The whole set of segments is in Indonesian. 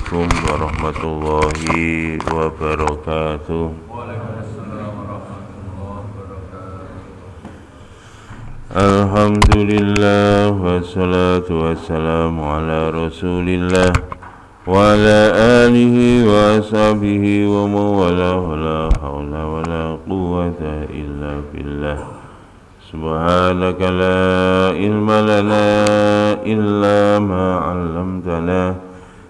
Assalamualaikum warahmatullahi wabarakatuh. Waalaikumsalam warahmatullahi wabarakatuh. Alhamdulillah wassalatu wassalamu ala rasulillah wa ala alihi wa ashabihi wa mawala wa la hawla wa la quwwata illa billah. Subhanaka la ilma lana illa ma 'allamtana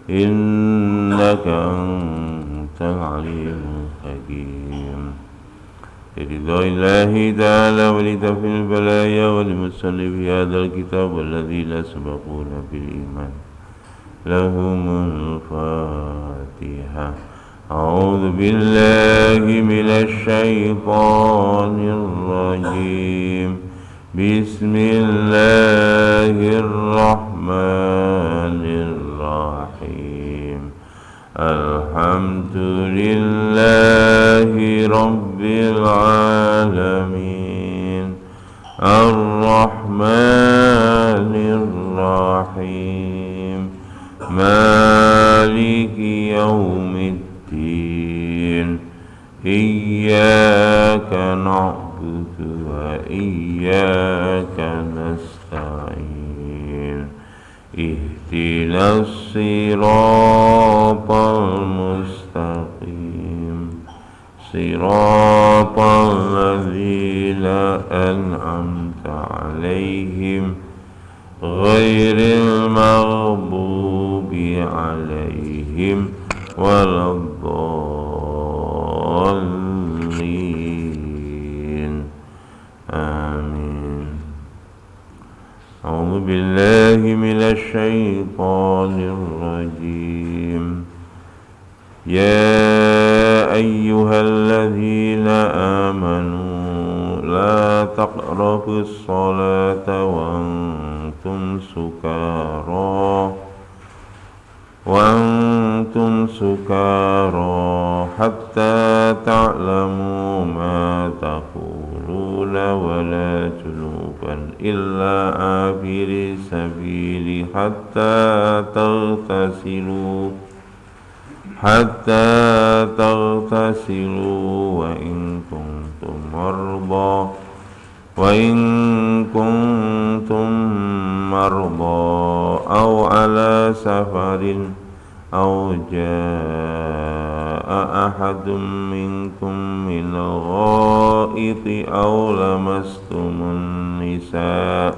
innaka antal alimul hakim. Biridha'illahi ta'ala wa litafil balaya wa limusalli fi hadzal kitab alladhina sabaquna bil iman. Lahumul Fatihah. A'udzu billahi minasy syaithanir rajim. Bismillahirrahmanirrahim. Alhamdulillahi rabbil alamin. Ar-Rahmanir Rahim. Maliki yaumiddin. Iyyaka na'budu wa iyyaka nasta'in. Ihdinas siratal mustaqim. Siratal ladzina an'amta 'alaihim ghairil maghdubi 'alaihim waladdallin. Amin. A'udzu billahi minasy syaithanir rajim. Ya ayyuhalladzina amanu la taqrabus salata wa antum sukara hatta ta'lamu ma taquluna wa la junuban illa abiri sabili hatta taghtasilu wa in kuntum marda aw ala safarin aw jaa'a ahadun minkum minal ghaiti aw lamastumun nisaa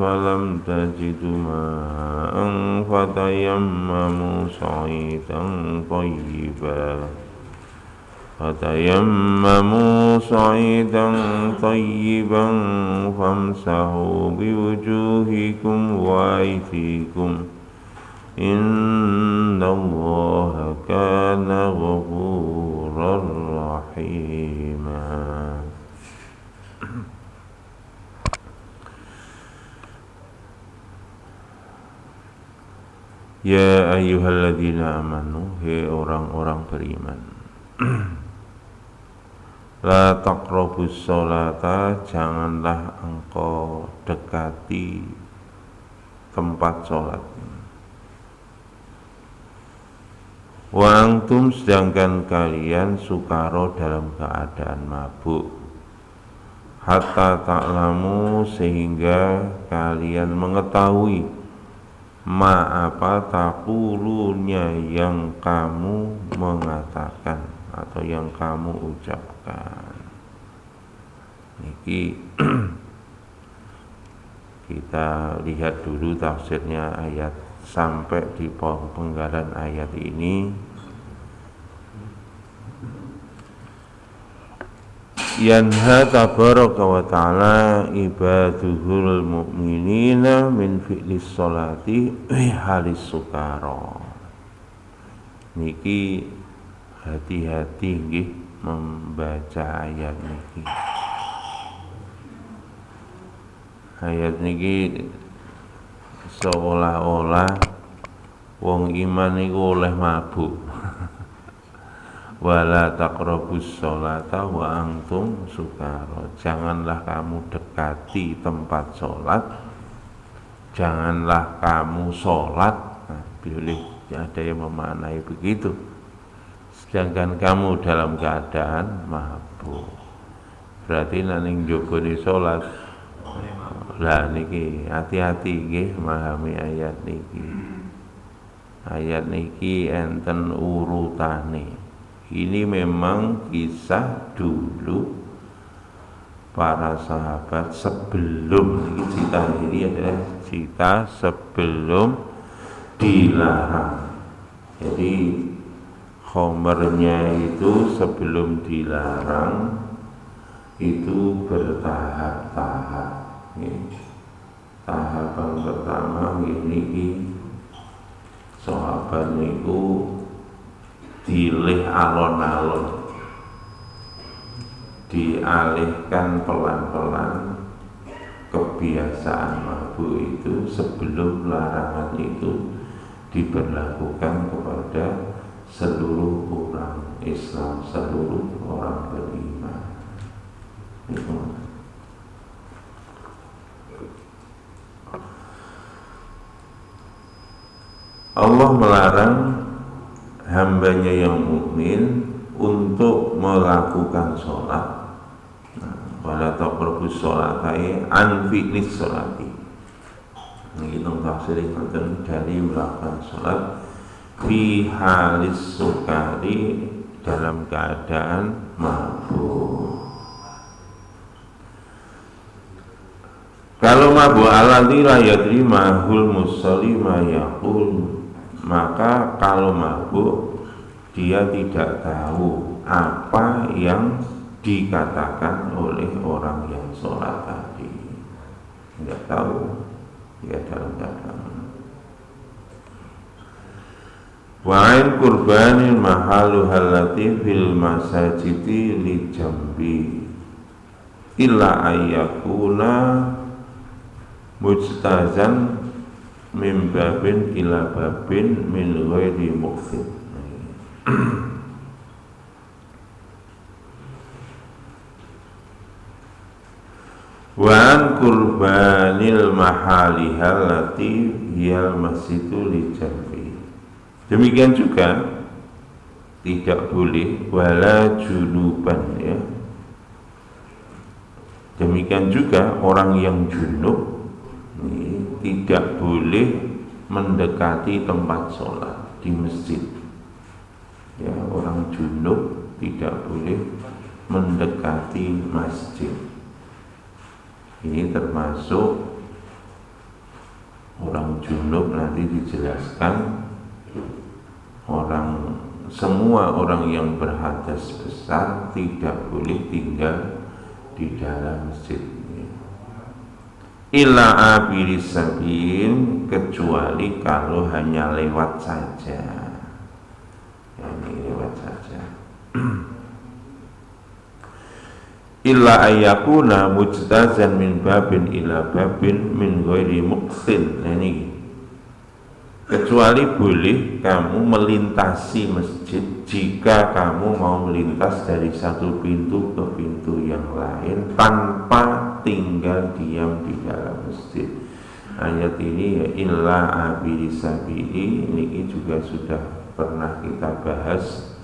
falam tajidu ma'an fatayammamu sa'idan tayyiban famsahu biwujuhikum wa aydikum innallaha kana ghafurar rahima. Ya ayyuhalladzina amanu, hei orang-orang beriman. La taqrabus sholata, janganlah engkau dekati tempat sholat. Wa antum, sedangkan kalian sukaro dalam keadaan mabuk. Hatta ta'lamu, sehingga kalian mengetahui ma apa taqulunya yang kamu mengatakan atau yang kamu ucapkan. Niki kita lihat dulu tafsirnya ayat sampai di penggalan ayat ini. Yanha tabaraka wa ta'ala ibaduhul mu'minina min fi'lis sholati halis sukara. Niki hati-hati nggih membaca ayat niki. Ayat niki seolah-olah wong iman niku oleh mabuk. Wala taqrabus sholata wa antum sukara. Janganlah kamu dekati tempat sholat janganlah kamu sholat. Nah, boleh ada yang memaknai begitu. Sedangkan kamu dalam keadaan mabuk, berarti naning njogone sholat. Lah niki hati-hati nggih memahami ayat niki. Ayat niki enten urutane. Ini memang kisah dulu para sahabat sebelum cerita ini adalah cerita sebelum dilarang. Jadi khomernya itu sebelum dilarang itu bertahap-tahap. Tahapan pertama ini sahabat niku dilih alon-alon, dialihkan pelan-pelan kebiasaan mabuk itu sebelum larangan itu diberlakukan kepada seluruh orang Islam, seluruh orang beriman. Itu. Allah melarang hambanya yang mukmin untuk melakukan sholat. Wala taqrabus sholatai an fi'lis sholati. Ini tafsir dari melakukan sholat fi halis sukari, dalam keadaan mabuk. Kalau mabuk alladzi la yadri mahul musalli ma yaqul, maka kalau mabuk dia tidak tahu apa yang dikatakan oleh orang yang sholat tadi. Tidak tahu dia dalam keadaan. Wa'in kurbanin mahalu halati fil masajidi li jambi illa ayyakuna mujtazan min babin ila babin min ghairi muqsid. Wa'an kurbanil mahali halati hiyal masjidu li jambi. Demikian juga tidak boleh wala junuban, ya. Demikian juga orang yang junub tidak boleh mendekati tempat sholat di masjid. Ya, orang junub tidak boleh mendekati masjid. Ini termasuk orang junub, nanti dijelaskan semua orang yang berhadas besar tidak boleh tinggal di dalam masjid. Illa abiris sabil, kecuali kalau hanya lewat saja. Ya, ini lewat saja. Illa ayyakuna mujtazan min babin ila babin min ghairi muqsin. Nah, ini kecuali boleh kamu melintasi masjid jika kamu mau melintas dari satu pintu ke pintu yang lain tanpa tinggal diam di dalam masjid. Ayat ini ya illa abiri sabili, ini juga sudah pernah kita bahas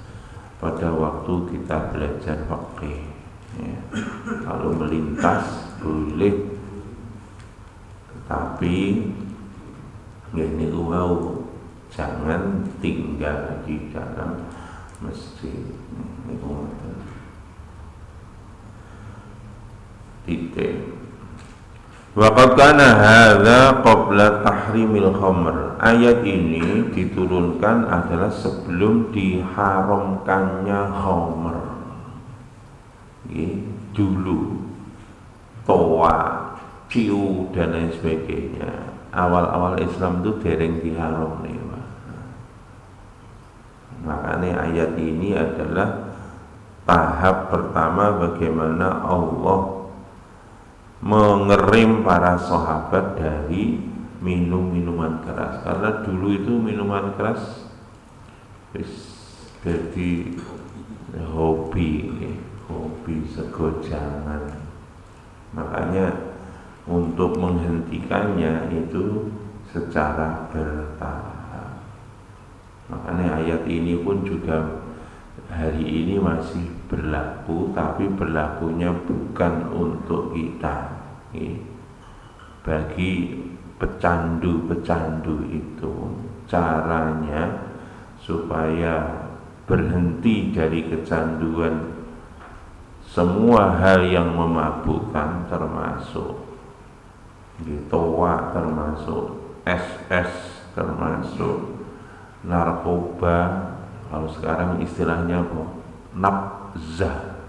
pada waktu kita belajar fikih. Ya, kalau melintas boleh, tetapi ini wow, jangan tinggal di dalam masjid. Titik. Waqad kana hadza qabla tahrimil khamr. Ayat ini diturunkan adalah sebelum diharamkannya khamr. Dulu toa, ciu dan lain sebagainya. Awal-awal Islam itu dereng diharam nih, Pak. Makanya ayat ini adalah tahap pertama bagaimana Allah mengerim para sahabat dari minum minuman keras. Karena dulu itu minuman keras jadi hobi segojangan. Makanya untuk menghentikannya itu secara bertahap. Makanya ayat ini pun juga hari ini masih berlaku, tapi berlakunya bukan untuk kita, bagi pecandu-pecandu itu caranya supaya berhenti dari kecanduan semua hal yang memabukkan, termasuk toa, termasuk SS, termasuk narkoba. Kalau sekarang istilahnya apa? Nabzah.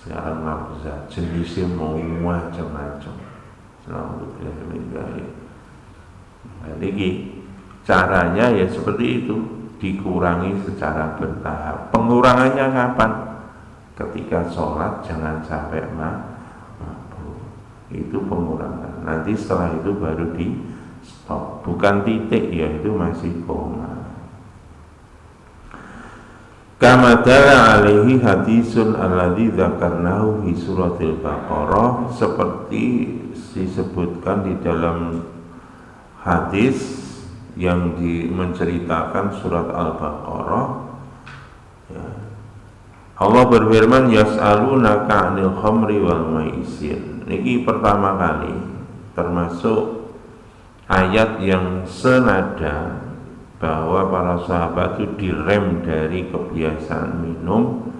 Sekarang nabzah jenisnya mau macam-macam. Jadi caranya ya seperti itu, dikurangi secara bertahap. Pengurangannya kapan? Ketika sholat jangan sampai mabuk. Itu pengurangan. Nanti setelah itu baru di stop. Bukan titik ya, itu masih koma. Kama dalla alaihi hadisun alladzi dzakarnahu fi suratil Baqarah, seperti disebutkan di dalam hadis yang menceritakan surat Al-Baqarah, ya. Allah berfirman, yas'alunaka 'anil khamri wal maisir. Ini pertama kali termasuk ayat yang senada bahwa para sahabat itu direm dari kebiasaan minum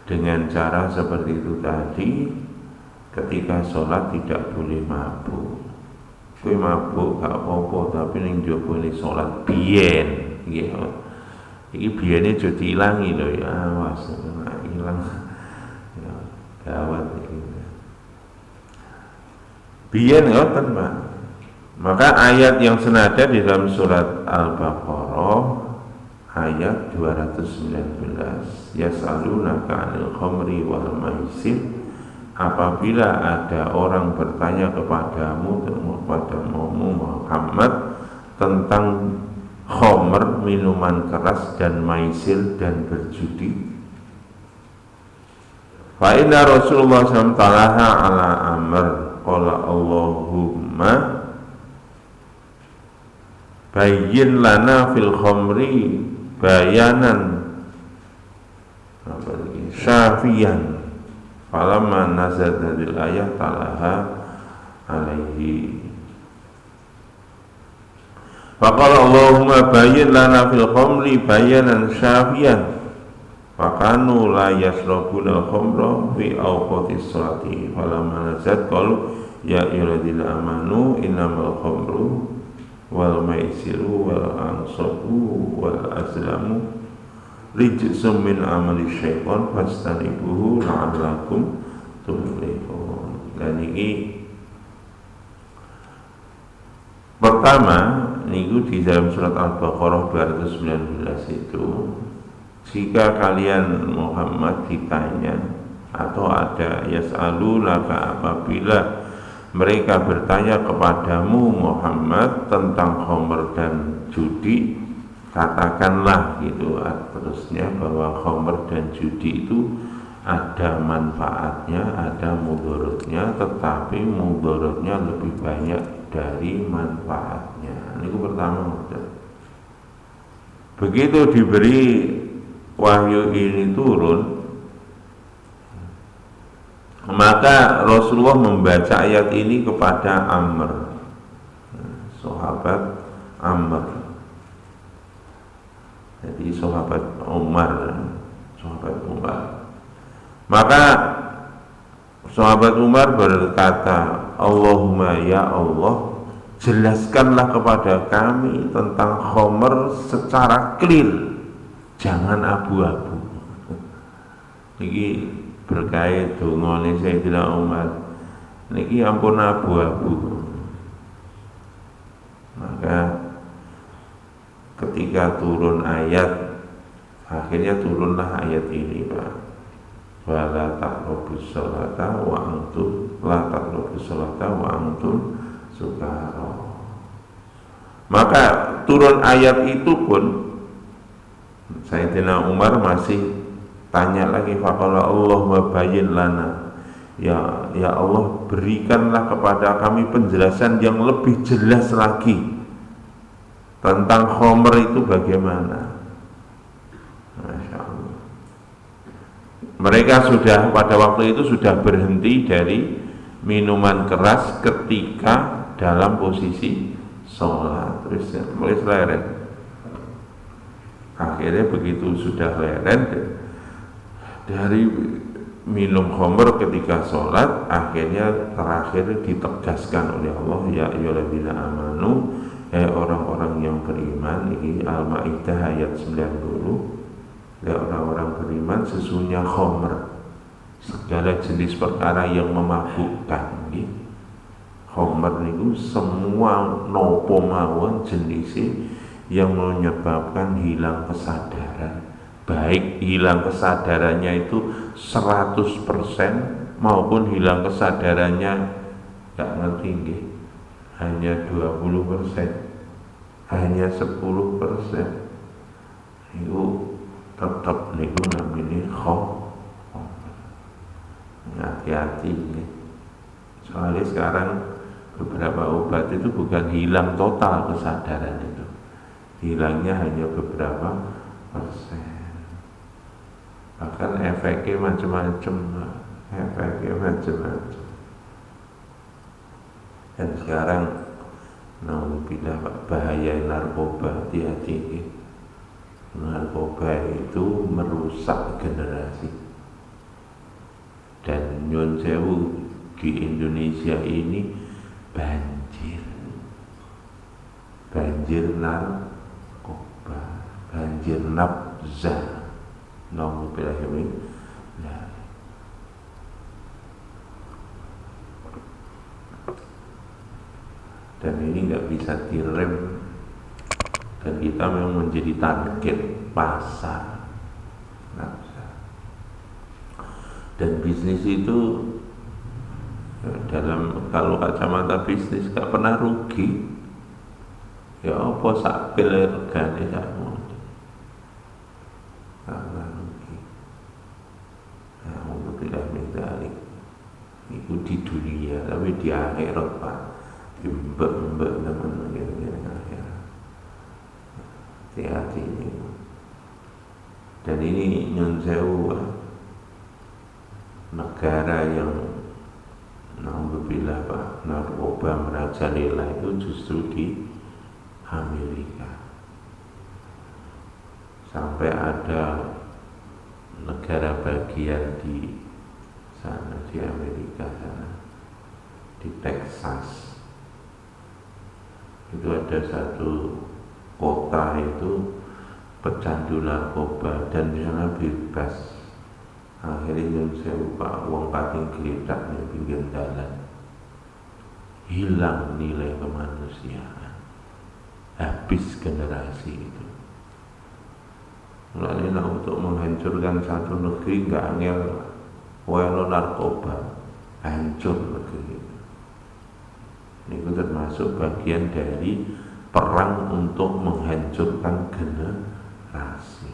dengan cara seperti itu tadi. Ketika sholat tidak boleh mabuk. Kowe mabuk gak apa-apa, tapi ning njaba ni sholat biyen nggih. Iki biyene aja diilangi lho ya, awas nek ilang ya gawat iki. Biyen ngoten, Pak. Maka ayat yang senada di dalam surat Al-Baqarah ayat 219, yas'alunaka 'anil khamri wal maisir, apabila ada orang bertanya kepadamu Muhammad tentang khamr, minuman keras, dan maisir, dan berjudi, fa inna Rasulullah SAW talaha ala amr qala Allahumma bayyin lana fil khamri bayanan syafiyan. Falamma nazalat hadhil ayah talaha alaihi. Faqala Allahumma bayyin lana fil khamri bayanan syafiyan. Fakanu la yasrabuna khamra fi awqatis sholati. Falamma nazalat qalu ya ayyuhalladzina amanu innamal khamru wal maisiru wal ansabu wal azlamu rijsum min amali syaitan fastanibuhu la'allakum tuflihun. Dan ini pertama niku di dalam surat Al-Baqarah 219 itu, jika kalian Muhammad ditanya atau ada yas'alunaka, apabila mereka bertanya kepadamu Muhammad tentang khamr dan judi, katakanlah gitu terusnya bahwa khamr dan judi itu ada manfaatnya, ada mudaratnya, tetapi mudaratnya lebih banyak dari manfaatnya. Ini pertama. Begitu diberi wahyu ini turun, maka Rasulullah membaca ayat ini kepada Amr, sahabat Amr. Jadi sahabat Umar. Maka sahabat Umar berkata, Allahumma ya Allah, jelaskanlah kepada kami tentang khamr secara clear, jangan abu-abu. Ini berkait dongane Sayyidina Umar, niki ampun abu-abu. Maka ketika turun ayat, akhirnya turunlah ayat ini, Pak. Wala taqrabus sholata wa antum la taqrabus sholata wa antum sukara. Maka turun ayat itu pun Sayyidina Umar masih tanya lagi, faqala Allahumma bayyin lana, Ya Allah, berikanlah kepada kami penjelasan yang lebih jelas lagi tentang khamr itu bagaimana. Masya Allah. Mereka sudah pada waktu itu sudah berhenti dari minuman keras ketika dalam posisi sholat, terus mulai leren. Akhirnya begitu sudah leren dari minum khamr ketika sholat, akhirnya terakhir ditegaskan oleh Allah, ya ayyuhalladzina amanu, orang-orang yang beriman. Ini Al-Maidah ayat 90. Ya orang-orang beriman, sesungguhnya khamr, segala jenis perkara yang memabukkan. Khamr itu semua nopo mawon jenisnya yang menyebabkan hilang kesadaran, baik hilang kesadarannya itu 100% maupun hilang kesadarannya gak ngerti nggih, hanya 20%, hanya 10%, itu tetap niku namanya khamr. Hati-hati nih. Soalnya sekarang beberapa obat itu bukan hilang total kesadaran itu, hilangnya hanya beberapa persen. Bahkan efeknya macam-macam. Dan sekarang nauzubillah bahaya narkoba, hati-hati. Narkoba itu merusak generasi. Dan nyun sewu, di Indonesia ini banjir narkoba, banjir nafza. Nauzubillah min. Dan ini nggak bisa direm, dan kita memang menjadi target pasar. Dan bisnis itu dalam, kalau kacamata bisnis gak pernah rugi. Ya apa sak pil regane sakmu, gak pernah rugi. Nah, untuk tidak medali itu di dunia, tapi di akhirat Pak, dimbek-mbek teman kira-kira akhirat. Hati-hati ini. Dan ini nyun sewu, negara yang nauzubillah Pak, narkoba merajalela itu justru di Amerika. Sampai ada negara bagian di sana, di Amerika sana, di Texas, itu ada satu kota itu pecandu narkoba, dan di sana bebas. Akhirnya yang saya lupa, uang pating geledak di pinggir jalan, hilang nilai kemanusiaan, habis generasi itu. Mulai untuk menghancurkan satu negeri nggak angel, walau narkoba, hancur negeri itu. Ini termasuk bagian dari perang untuk menghancurkan generasi.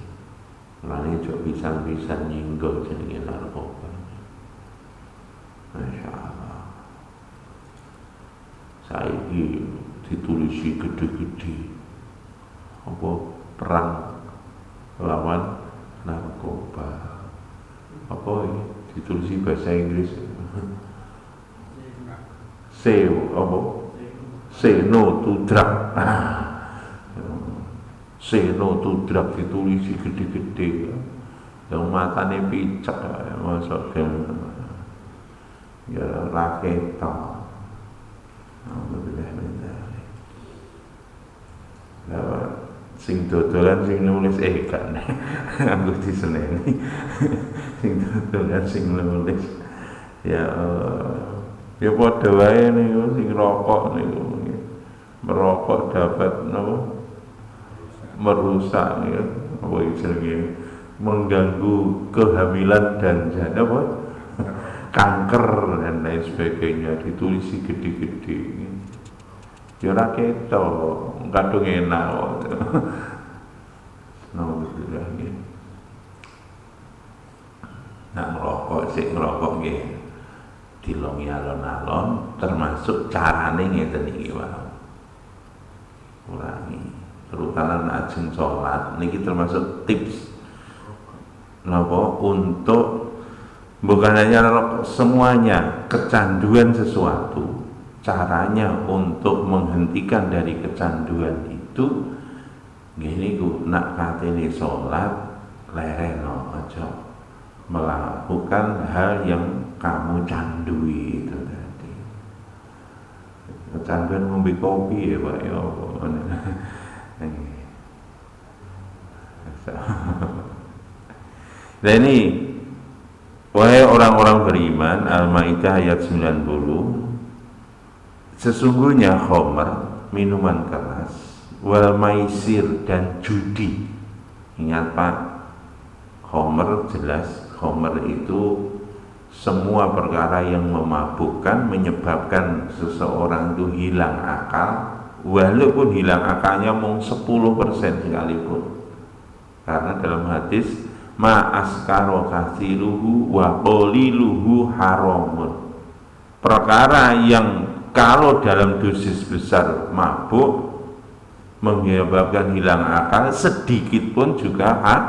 Mulanya juga bisa nyinggol jenenge narkoba. Masya Allah. Saiki ditulisi gede-gede apa perang lawan narkoba. Apa ini ditulisi bahasa Inggris? Say no to drug. Say no to drug ditulisi gede-gede, yang matanya picek, masuk ke ya raketa. Alhamdulillah. Sing dodolan sing nulis kan aku diseneni. Sing dodolan sing nulis ya ya padha wae niku sing rokok niku. Merokok dapat napa? Merusak ya, apa istilahnya, mengganggu kehamilan dan apa? Kanker dan lain sebagainya, ditulisi gede-gede. Ya ora ketok, kadung enak. Alhamdulillah nggih. Nak ngerokok sik ngerokok nggih. dilongi alon-alon, termasuk carane ngeten iki wae. Kurangi, terutama ajeng sholat niki termasuk tips napa untuk bukan hanya semuanya kecanduan sesuatu, caranya untuk menghentikan dari kecanduan itu gini ku nak katene sholat lereno aja melakukan hal yang kamu candui itu tadi. Kecanduan ngombe kopi ya Pak ya. Nah ini wahai orang-orang beriman, Al-Maidah ayat 90, sesungguhnya khamr, minuman keras, wal maisir dan judi. Ingat Pak, khamr jelas, khamr itu semua perkara yang memabukkan, menyebabkan seseorang itu hilang akal, walaupun hilang akalnya mung 10% sekalipun. Karena dalam hadis ma askaro kasiruhu wa qaliluhu haramun. Perkara yang kalau dalam dosis besar mabuk menyebabkan hilang akal, sedikit pun juga haram.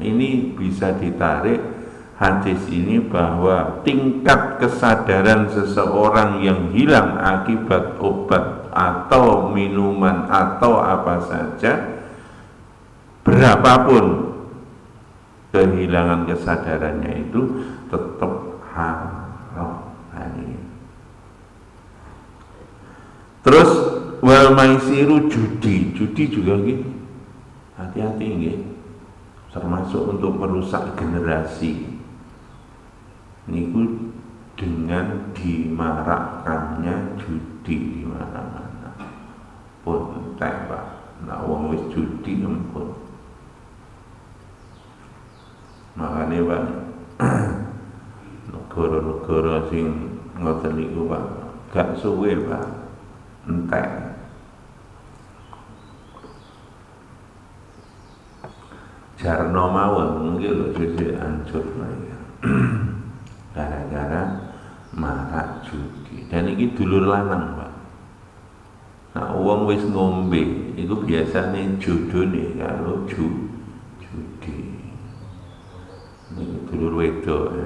Ini bisa ditarik hadis ini bahwa tingkat kesadaran seseorang yang hilang akibat obat atau minuman atau apa saja, berapapun kehilangan kesadarannya itu tetap haram. Terus wal maisiru judi juga gitu. Hati-hati nggih. Termasuk untuk merusak generasi. Niku dengan dimarakkannya judi di mana-mana. Pun entek Pak. Nah wong wis judi empun. Makanya Pak, negara-negara sing ngoten niku Pak, gak suwe Pak, entek. Jarno mawon nggih lho sithik hancur ya. Gara-gara marak judi. Dan iki dulur lanang Pak. Nah wong wis ngombe iku biasane jodone karo judi. Ini dulur wedok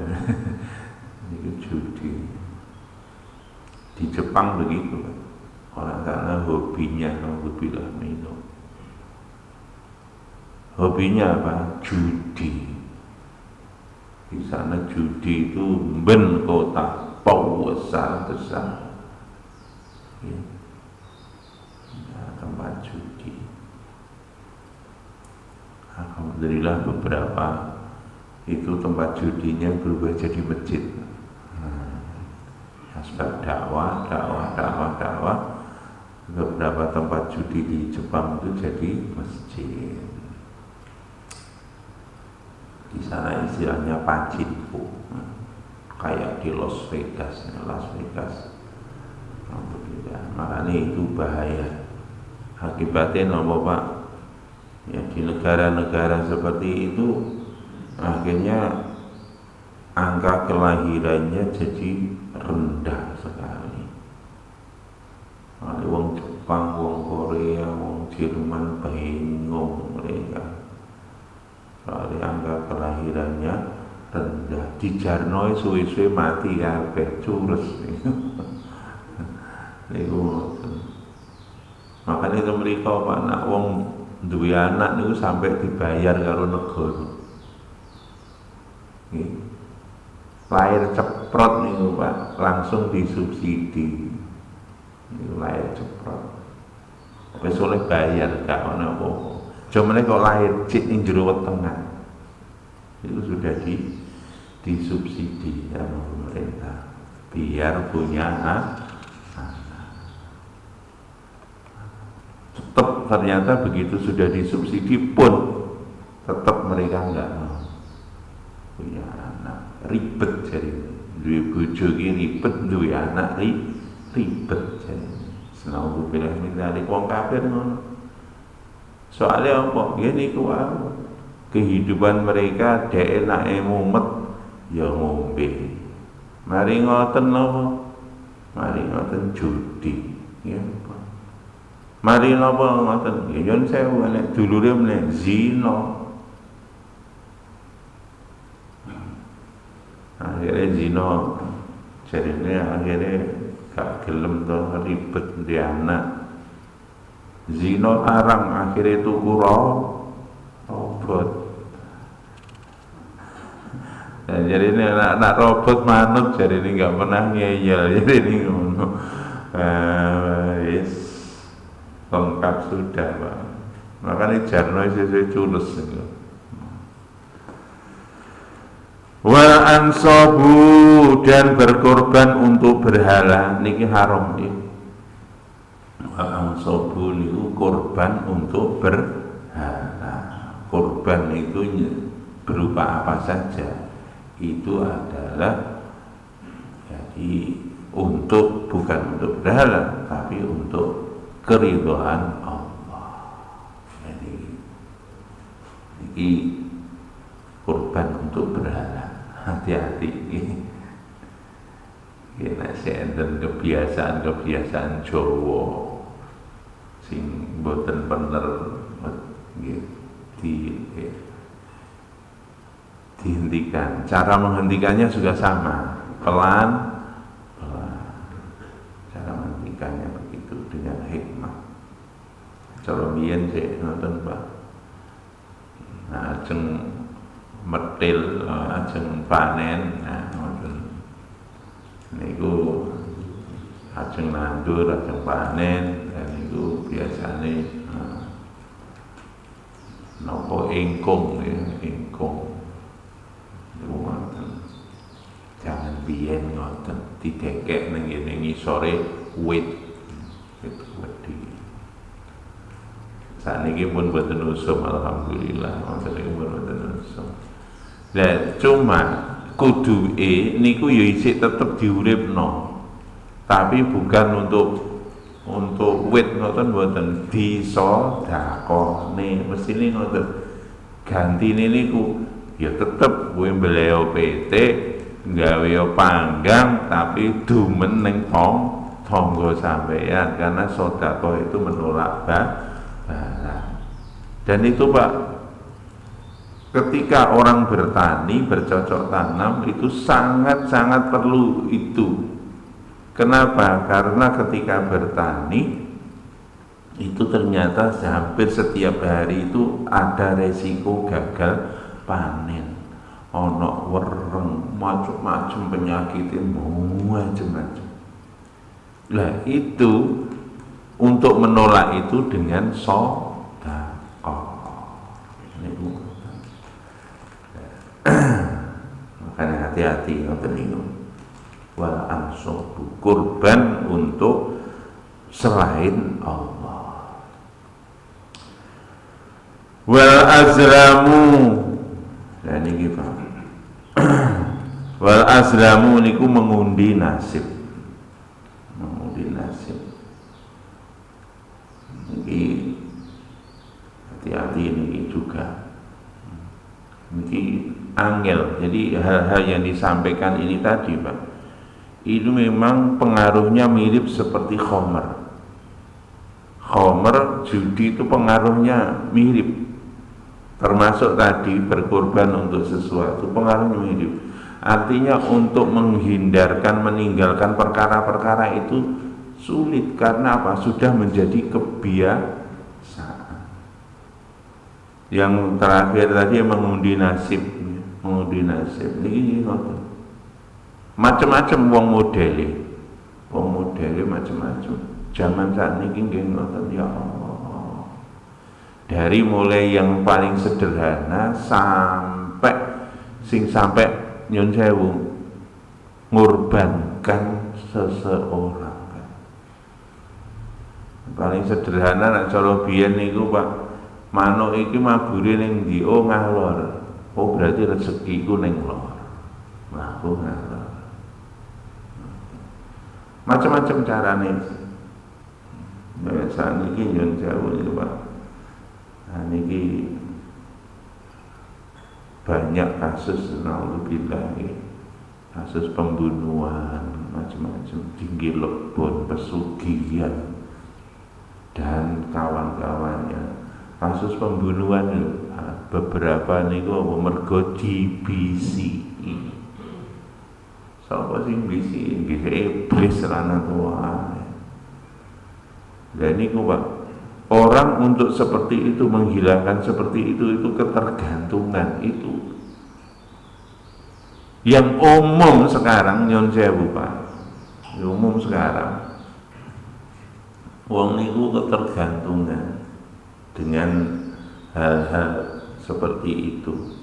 ini judi. Di Jepang begitu Pak. Orang sana hobinya alhamdulillah minum. Hobinya apa? Judi. Di sana judi itu ben kota besar ya. Nah, tempat judi. Alhamdulillah beberapa itu tempat judinya berubah jadi masjid. Sebab dakwah. Beberapa tempat judi di Jepang itu jadi masjid. Di sana istilahnya pachinko, kayak di Las Vegas. Makanya itu bahaya. Akibatnya apa Pak? Ya di negara-negara seperti itu akhirnya angka kelahirannya jadi rendah sekali. Wong Jepang, wong Korea, wong Jerman bingung mereka. Soalnya angka kelahirannya rendah. Di Jarno suwe-suwe mati kabeh cures. Niku makanya itu mereka Pak nak wong duwe anak niku sampai dibayar karo negara. Lahir ceprot niku Pak, langsung disubsidi. Niku lahir ceprot. Wis oleh bayar gak ono apa-apa. Cuma kok lahir cik ning jero wetengah. Itu sudah disubsidi sama pemerintah biar punya anak. Tetap ternyata begitu sudah disubsidi pun tetap mereka enggak mau punya anak. Ribet jadi duwe bojo ki ribet, duwe anak ribet jadi. Senau pilih minta wong kafir ngono. Soalnya apa? Gini kuat kehidupan mereka dhek enake mumet ya ngombe. Mari ngoten napa? Mari ngoten judi. Ya apa? Mari napa ngoten? Ya yen sewu nek dulure meneh zina. Akhirnya zina jarine akhirnya gak gelem to ribet di anak. Zina larang akhirnya tuku robot. Nah, jadi ini anak robot manut, jadi ini nggak pernah ngeyel, jadi ini ngono. Yes, lengkap sudah Pak. Makanya jarno sesuai culus itu. Wal ansabu dan berkorban untuk berhala niki haram ya. Wal ansabu niku korban untuk berhala. Korban itu berupa apa saja. Itu adalah jadi bukan untuk berhala tapi untuk keridhaan Allah. Jadi ini kurban untuk berhala. Hati-hati ini. Kena senten kebiasaan Jawa sing mboten bener dihentikan. Cara menghentikannya juga sama, pelan. Cara menghentikannya begitu dengan hikmah. Cara biyen sik nonton Pak. Nah, ajeng metil, ajeng panen, nah ngoten. Niku ajeng nandur, ajeng panen, dan niku biasane napa ingkung ya, ingkung. Jangan biyen ngoten didekek ning ngene ngisore wit wedi. Saniki pun boten usum alhamdulillah, maksudnya pun boten usum. Lah cuma kuduke niku ya isih tetep diuripno. Tapi bukan untuk wit ngoten boten disedakone, mestine ngoten. Gantine niku ya tetep kowe mbeleo PT gawe panggang tapi dumen ning tangga sampeyan karena sedekah itu menolak barang. Dan itu Pak, ketika orang bertani bercocok tanam itu sangat-sangat perlu itu. Kenapa? Karena ketika bertani itu ternyata hampir setiap hari itu ada resiko gagal panen. Ono wereng, macam-macam penyakit, macam-macam. Lah itu untuk menolak itu dengan sedekah. Makanya hati-hati ngoten niku. Wal ansabu kurban untuk selain Allah. Wal azlamu dan ini Pak. Wal azlamu niku mengundi nasib. Mengundi nasib. Ini hati-hati ini juga. Ini angel. Jadi hal-hal yang disampaikan ini tadi Pak, itu memang pengaruhnya mirip seperti khomer. Khomer, judi itu pengaruhnya mirip. Termasuk tadi berkorban untuk sesuatu, pengaruhnya mirip. Artinya untuk menghindarkan, meninggalkan perkara-perkara itu sulit. Karena apa? Sudah menjadi kebiasaan. Yang terakhir tadi mengundi nasib. Mengundi nasib ini macam-macam wong modele macam-macam. Zaman saat ini nggih ngoten ya Allah. Dari mulai yang paling sederhana sampai nyun sewu ngorbankan seseorang. Paling sederhana nek cara biyen niku Pak, manuk iki mabure ning ndi? Oh ngalor. Oh berarti rezekiku ning lor. Lah aku ngalor. Macam-macam carane. Saat ini nyun sewu niku Pak. Nah niki banyak kasus naudzubillah kasus pembunuhan, macam-macam, tinggi lebon, pesugihan, dan kawan-kawannya. Kasus pembunuhan beberapa niku mergo DBCI. Sapa sing bisi? Nggih iblis lan tua. Dan niku Pak, orang untuk seperti itu, menghilangkan seperti itu ketergantungan itu yang umum sekarang. Nyon sewu Pak, umum sekarang wong niku ketergantungan dengan hal-hal seperti itu.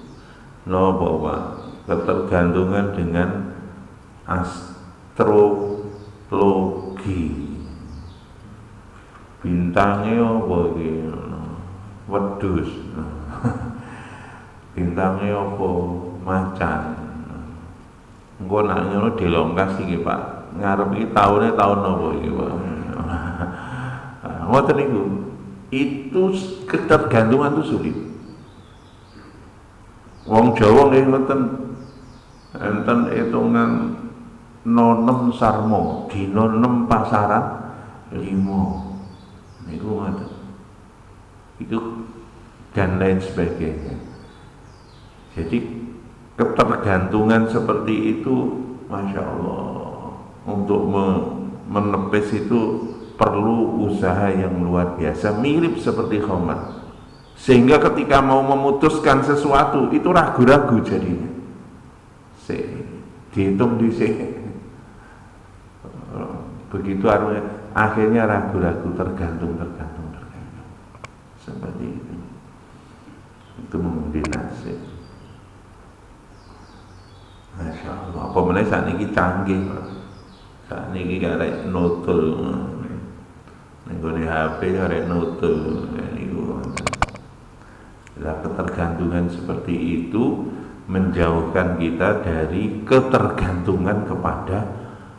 Napa Pak? Ketergantungan dengan astrologi. Bintangnya apa iki? Wedhus. Bintangnya apa? Macan. Engko nek ngono dilongkas iki Pak. Ngarep iki taune taun apa iki Pak? Ngoten niku. Itu ketergantungan itu sulit. Wong Jawa nggih ngoten. Enten hitungan nonem sarmo, dina 6 pasaran 5. Niku ngoten. Itu dan lain sebagainya. Jadi ketergantungan seperti itu, Masya Allah, untuk menepis itu perlu usaha yang luar biasa, mirip seperti khamar. Sehingga ketika mau memutuskan sesuatu itu ragu-ragu jadinya. Dihitung di begitu akhirnya ragu-ragu, tergantung seperti itu mengundi nasib. Masya Allah. Apa meneh saat ini canggih, saat ini karek nutul, nggone HP karek nutul. Nah, ketergantungan seperti itu menjauhkan kita dari ketergantungan kepada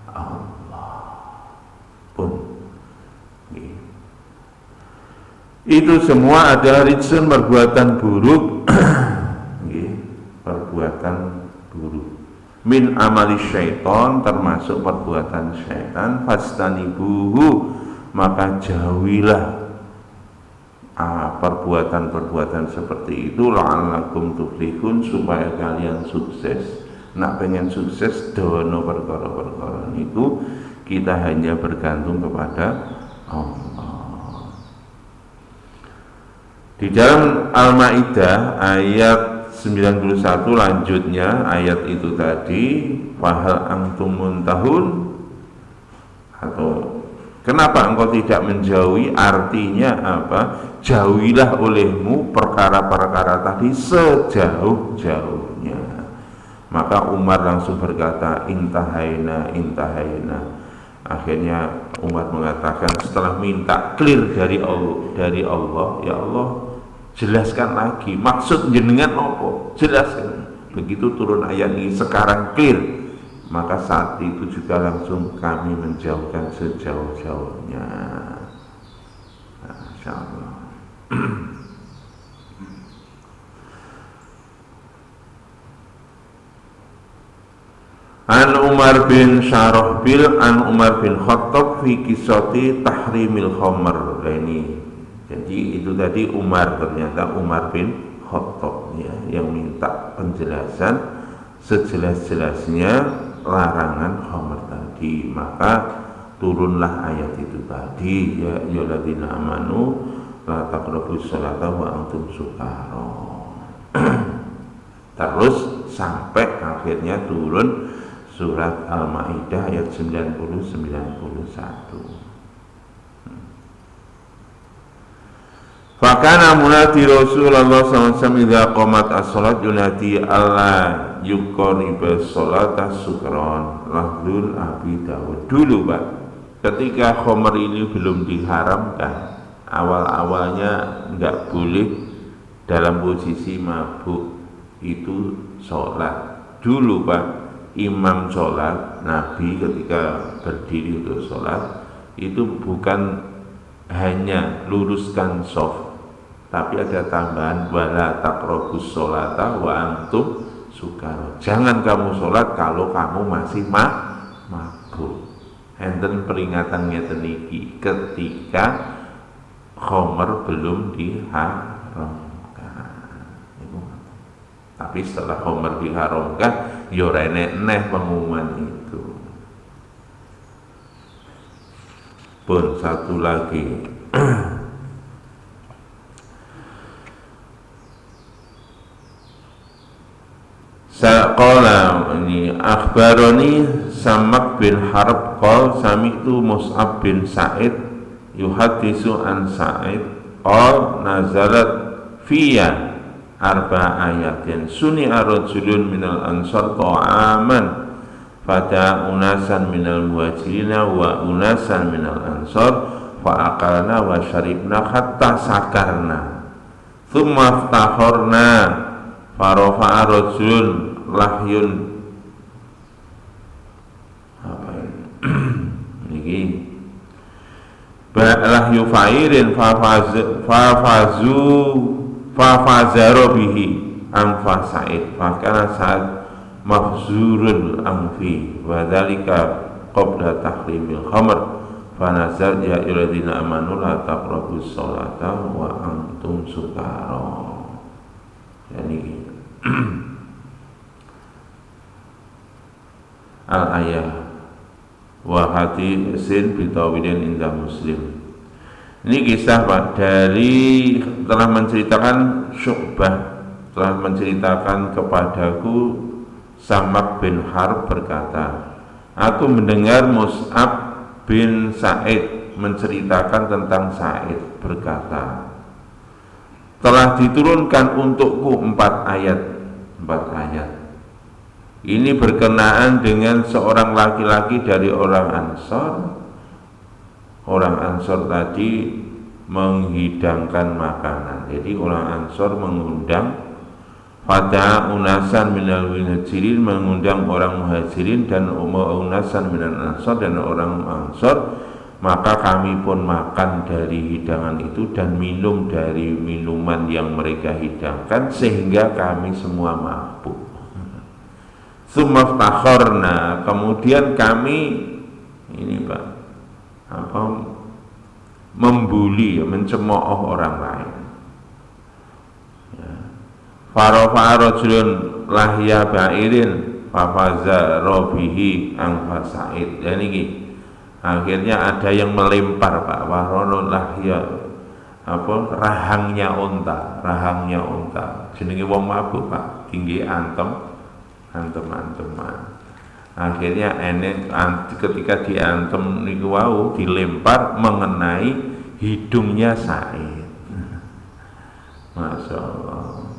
Allah pun. Itu semua adalah rijsun, perbuatan buruk. Perbuatan buruk min amali syaitan, termasuk perbuatan syaitan. Fastanibuhu, maka jauhilah perbuatan-perbuatan seperti itu. La'allakum tuflihun, supaya kalian sukses. Nak pengen sukses dono perkara-perkara niku kita hanya bergantung kepada Allah. Di dalam Al-Maidah ayat 91 lanjutnya ayat itu tadi, fahal antum muntahun, atau kenapa engkau tidak menjauhi? Artinya apa? Jauhilah olehmu perkara-perkara tadi sejauh-jauhnya. Maka Umar langsung berkata, intahaina. Akhirnya Umar mengatakan setelah minta clear dari Allah, ya Allah, jelaskan lagi maksud jenengan apa? Jelaskan. Begitu turun ayat ini sekarang clear. Maka saat itu juga langsung kami menjauhkan sejauh-jauhnya. Masya Allah. An Umar bin Syarahbil an Umar bin Khattab fi kisati tahrimil khamr. Ini jadi itu tadi Umar, ternyata Umar bin Khattab ya, yang minta penjelasan sejelas-jelasnya larangan khamr tadi. Maka turunlah ayat itu tadi, ya ayyuhalladzina amanu la taqrabus sholata wa antum sukara. Terus sampai akhirnya turun surat Al-Maidah ayat 90-91. Fakana munati Rasulullah SAW idza qamat as-salat yunati Allah yuqriba sholata sukron. Lahdul Abi Dawud. Dulu Pak, ketika khamr ini belum diharamkan, awal-awalnya enggak boleh dalam posisi mabuk itu sholat. Dulu Pak, imam sholat, Nabi ketika berdiri untuk sholat itu bukan hanya luruskan shaf, tapi ada tambahan wala taqrabus sholata wa antum sukaro. Jangan kamu sholat kalau kamu masih mabuk. Enten peringatan ngeten iki ketika khamr belum diharamkan. Tapi setelah khamr diharamkan, ya ora enek pengumuman itu. Pun satu lagi. Saqala ini akhbaroni Samak bin Harb qol sami'tu Mus'ab bin Sa'id yuhaddisu an Sa'id qol nazalat fiyya arba ayatin suni'a rajulun minal ansar ta'aman fada unasan minal muhajirina wa unasan minal ansar fa akalna wa syaribna hatta sakarna thumma ftahorna farofa'a rajulun lahyun apa ini lahyu fa'irin fafazaro bihi anfa sa'id fakana sa'ad mafzurul anfi wa dhalika qabla tahrimil khamr fanazal ya iladina amanu la taqrabus sholata wa antum sukara. Yani al-ayah wa hadisin bitawilin indah Muslim. Ini kisah Pak dari telah menceritakan Syu'bah telah menceritakan kepadaku Samak bin Harb berkata, aku mendengar Mus'ab bin Sa'id menceritakan tentang Sa'id berkata, telah diturunkan untukku 4 ayat. Ini berkenaan dengan seorang laki-laki dari orang Ansor. Orang Ansor tadi menghidangkan makanan. Jadi orang Ansor mengundang pada unasan minal muhajirin, mengundang orang muhajirin dan unasan minal ansor dan orang ansor. Maka kami pun makan dari hidangan itu dan minum dari minuman yang mereka hidangkan sehingga kami semua mabuk. Sumaftakhorna, kemudian kami ini Pak membuli, mencemooh orang lain. Farofa rajulun lahya ba'irin fafaza robihi angfa sa'id. Dan ini akhirnya ada yang melempar Pak Warono lahya rahangnya unta jenenge wong mabuk Pak, tinggi antem-anteman. Akhirnya ketika diantem niku wau dilempar mengenai hidungnya Sa'id. Masya Allah.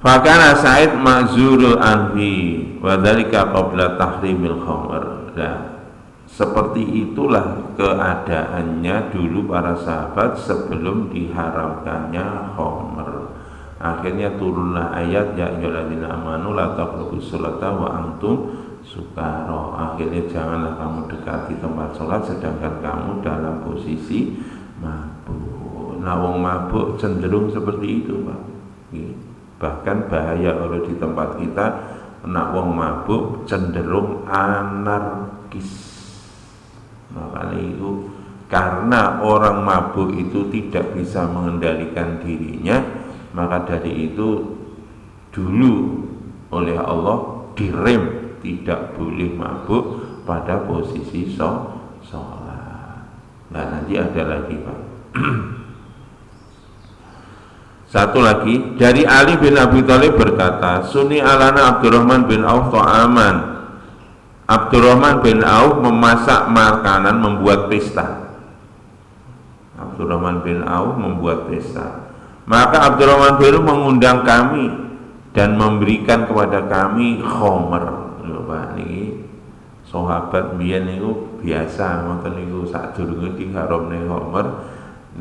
Fakana Sa'id ma'zurul anfi wa dzalika qabla tahrimil khamr. Nah, seperti itulah keadaannya dulu para sahabat sebelum diharamkannya khamr. Akhirnya turunlah ayat ya ayyuhalladzina amanu la taqrabus sholata wa antum sukara. Akhirnya janganlah kamu dekati tempat sholat sedangkan kamu dalam posisi mabuk. Nah, wong mabuk cenderung seperti itu Pak. Bahkan bahaya kalau di tempat kita nak wong mabuk cenderung anarkis. Makanya itu karena orang mabuk itu tidak bisa mengendalikan dirinya, maka dari itu dulu oleh Allah direm tidak boleh mabuk pada posisi sholat. Nah, nanti ada lagi Pak. Satu lagi dari Ali bin Abi Thalib berkata, Suni alana Abdurrahman bin Auf ta'aman. Abdurrahman bin Auf memasak makanan, membuat pesta. Abdurrahman bin Auf membuat pesta. Maka Abdurrahman bin Auf mengundang kami dan memberikan kepada kami khamr. Lho Pak niki sahabat biyen niku biasa ngoten niku sadurunge diharamne khamr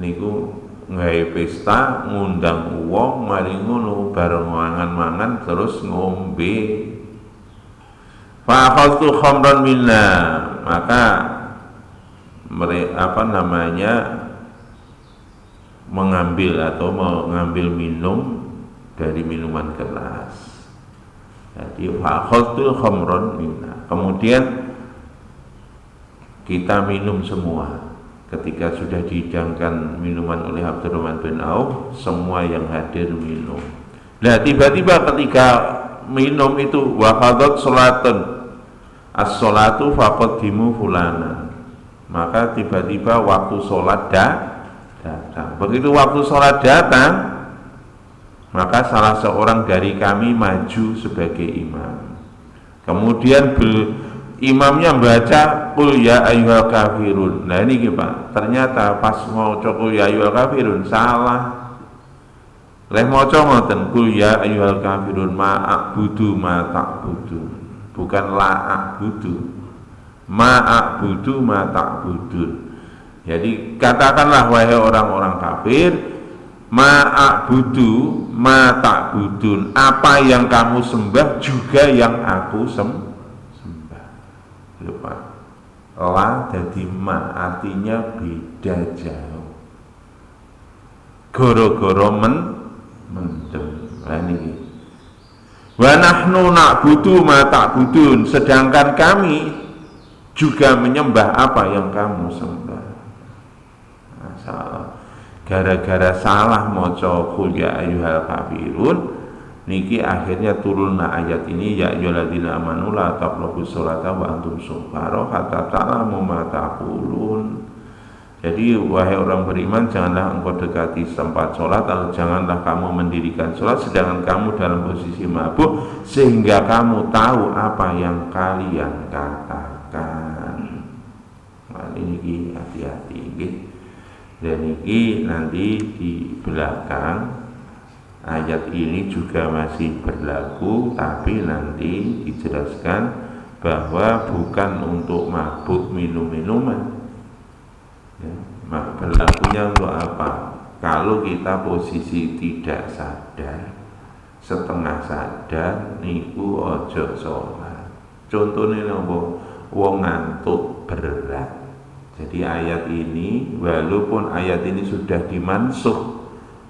niku nggawe pesta ngundang wong mari ngono bareng mangan-mangan terus ngombe. Fa akhadtu khamran minna, maka mengambil minum dari minuman keras. Jadi fa'akhadtul khamron minna. Kemudian kita minum semua. Ketika sudah dihidangkan minuman oleh Abdurrahman bin Auf, semua yang hadir minum. Nah, tiba-tiba ketika minum itu waqadat salatun as-salatu faqaddimu fulana. Maka tiba-tiba waktu sholat datang. Begitu waktu sholat datang, maka salah seorang dari kami maju sebagai imam. Kemudian imamnya baca qul ya ayyuhal kafirun. Nah ini Pak, ternyata pas maca qul ya ayyuhal kafirun salah. Leh maca ngoten qul ya ayyuhal kafirun ma a'budu ma ta'budun. Bukan la a'budu. Ma a'budu ma ta'budun. Jadi katakanlah wahai orang-orang kafir, ma a'budu ma ta'budun. Apa yang kamu sembah juga yang aku sembah. Lupa. La jadi ma artinya beda jauh. Goro-goro mendem. Nah ini. Wa nahnu na'budu ma ta'budun. Sedangkan kami juga menyembah apa yang kamu sembah. Masalah. Gara-gara salah maca qul ya ayyuhal kafirun, niki akhirnya turunlah ayat ini ya ayyuhalladzina amanu la taqrabus sholata wa antum sukara hatta ta'lamu ma taqulun. Jadi wahai orang beriman, janganlah engkau dekati tempat sholat atau janganlah kamu mendirikan sholat sedangkan kamu dalam posisi mabuk sehingga kamu tahu apa yang kalian katakan. Nah, ini hati-hati nggih. Dan ini nanti di belakang ayat ini juga masih berlaku, tapi nanti dijelaskan bahwa bukan untuk mabuk minum-minuman. Ya, berlakunya untuk apa? Kalau kita posisi tidak sadar, setengah sadar, niku ojo sholat. Contohnya nopo, wong ngantuk berat. Jadi ayat ini, walaupun ayat ini sudah dimansuh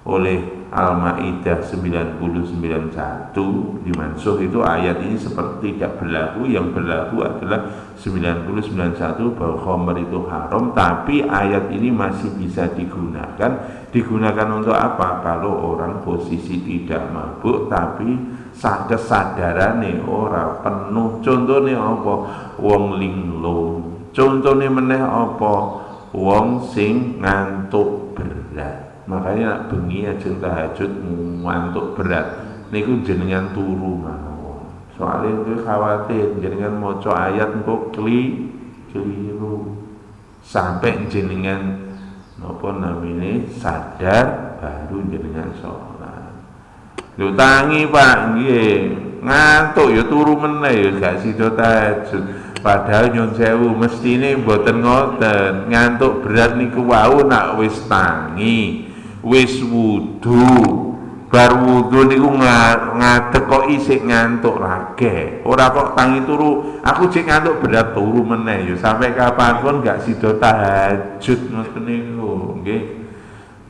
oleh Al-Maidah 99:1 dimansuh, itu ayat ini seperti tidak berlaku. Yang berlaku adalah 99:1 bahwa khamr itu haram, tapi ayat ini masih bisa digunakan untuk apa? Kalau orang posisi tidak mabuk tapi kesadarannya ora penuh. Contohnya apa? Wong linglung. Contohnya meneh apa? Wong sing ngantuk berat. Makanya nak bengi ajeng tahajud ngantuk berat niku jenengan turu mawon. Soalnya itu khawatir jenengan maca ayat engko keliru. Sampai jenengan napa namine sadar baru jenengan sholat. Lho tangi Pak nggih. Ngantuk ya turu meneh ya gak sida tahajud. Padahal nyun sewu mestine mboten ngoten. Ngantuk berat niku wau nak wis tangi, wis wudu. Bar wudu niku ngadeg kok isih ngantuk lagi. Ora kok tangi turu, aku cek ngantuk berat turu meneh ya sampai kapanpun gak sida tahajud ngoten niku, nggih.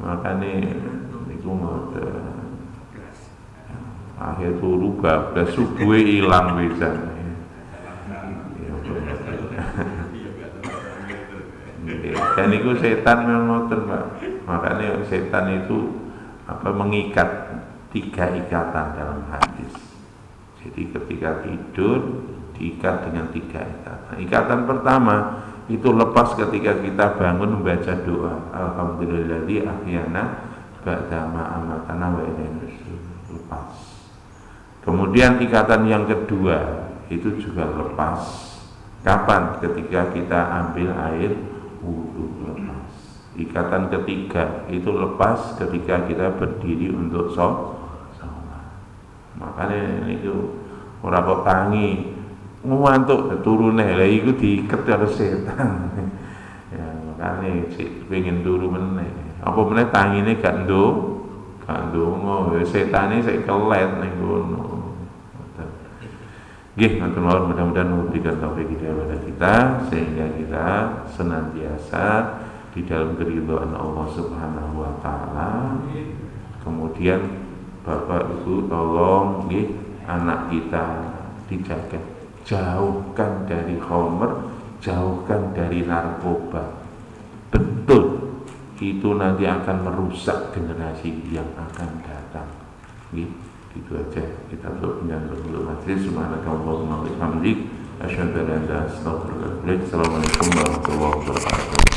Makane niku ngoten. Akhir turu bablas subuhe ilang pisan. Dan itu setan memang ngoten Pak. Makanya setan itu mengikat 3 ikatan dalam hadis. Jadi ketika tidur diikat dengan 3 ikatan. Ikatan pertama itu lepas ketika kita bangun membaca doa alhamdulilladzi ahyana ba'da ma amatana wa ilaihi nusyur. Lepas. Kemudian ikatan yang kedua itu juga lepas. Kapan? Ketika kita ambil air wudu, lepas. Ikatan ketiga itu lepas ketika kita berdiri untuk sholat. Makanya itu ora kok tangi ngantuk turune lha iku diiket karo setan. Ya makanya sik pengen turu meneh. Apa meneh tangine gak ndonga, setane sik kelet ning ngono. Nggih, mudah-mudahan memberikan taufik hidayah kepada kita sehingga kita senantiasa di dalam keridhaan Allah Subhanahu wa taala. Kemudian Bapak Ibu tolong nggih anak kita dijaga, jauhkan dari khamr, jauhkan dari narkoba. Betul, itu nanti akan merusak generasi yang akan datang. Gitu aja. Kita untuk menyambut dulu majlis. Subhanakallahumma wa bihamdik, asyhadu an la ilaha illa anta, astaghfiruka wa atubu ilaik. Assalamualaikum warahmatullahi wabarakatuh.